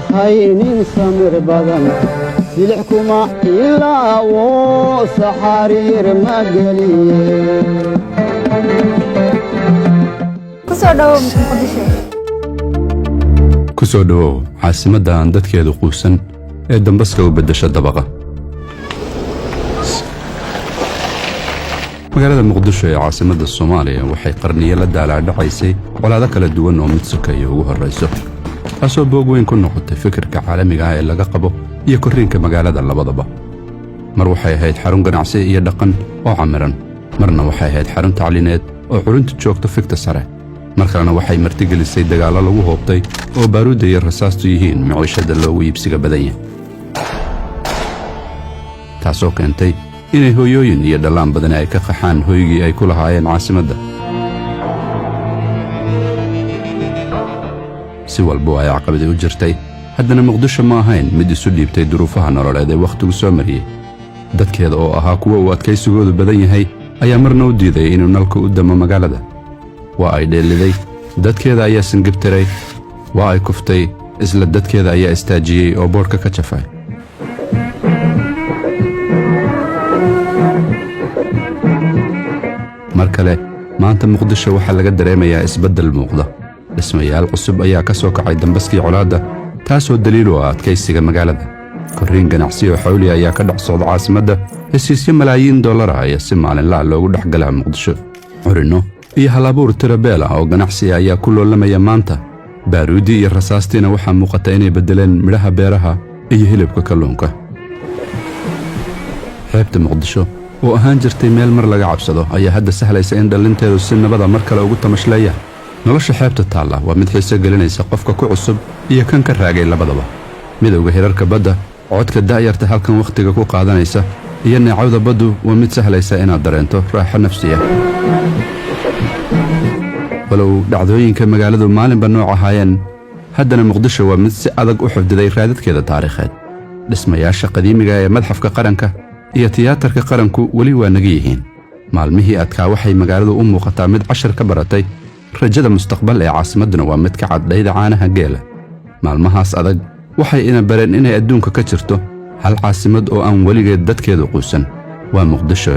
يهين سمر بدن سلحكما إلا وسحرير مقلي kusoo dhawow caasimadda aan dadkeedu quusan ee dambaska u beddesha dabaqa magaalada muqdisho ee caasimadda Soomaaliya waxay qarniyo la daalaadhacaysay colaado kala duwan oo mid sokeeyo ugu horreyso taasoo boog weyn ku noqotay fikirka caalamiga ah ee laga qabo iyo korriinka magaalada labadaba mar waxay ahayd xarun ganacsi iyo dhaqan oo camiran marna waxay ahayd xarun tacliineed oo curinta joogto fikta sare markalena waxay martigelisay dagaallo lagu hoobtay oo baaruudda iyo rasaastu yihiin maciishada loogu iibsiga badan yahay taasoo keentay inay hooyooyin iyo dhallaan badan ay ka qaxaan hoygii ay ku lahaayeen caasimadda si walba ay caqabadi u jirtay haddana muqdisho ma ahayn mid isu dhiibtay duruufaha nololeed ee wakhtigu soo mariyey dadkeeda oo ahaa kuwa uu adkaysigoodu badan yahay ayaa marna u diiday inuu nalka u damo magaalada waa ay dheeliday dadkeeda ayaa singibtiray waa ay kuftay isla dadkeeda ayaa istaajiyey oo boodhka ka jafay mar kale maanta muqdisho waxaa laga dareemayaa isbeddel muuqda dhismayaal cusub ayaa ka soo kacay dambaskii colaadda taasoo daliil u ah adkaysiga magaalada korriin ganacsi oo xawli ayaa ka dhex socda caasimadda heshiisyo malaayiin dollar ah ayaa si maalinlaha loogu dhex galaa muqdisho curinno iyo halabuur tirabeel ah oo ganacsi ayaa ku loolamaya maanta baaruudi iyo rasaastiina waxaa muuqata inay beddeleen midhaha beeraha iyo hilibka kalluunka xeebta muqdisho oo ahaan jirtay meel mar laga cabsado ayaa hadda sahlaysa in dhallinteedu si nabada mar kale ugu tamashleeyaan nolosha xeebta taalla waa mid xiiso gelinaysa qofka ku cusub iyo kan ka raagay labadaba midowga hirarka badda codka da'yarta halkan wakhtiga ku qaadanaysa iyo neecawda baddu waa mid sahlaysa inaad dareento raaxo nafsiya walow dhacdooyinka magaaladu maalinba nooc ahaayeen haddana muqdisho waa mid si adag u xifdiday raadadkeeda taariikheed dhismayaasha qadiimiga ee madxafka qaranka iyo tiyaatarka qaranku weli waa naga yihiin maalmihii adkaa waxay magaaladu u muuqataa mid cashar ka baratay rajada mustaqbal ee caasimadduna waa mid ka caddhayda caanaha geela maalmahaas adag waxay ina bareen inay adduunka ka jirto hal caasimad oo aan weligeed dadkeedu quusan waa muqdisho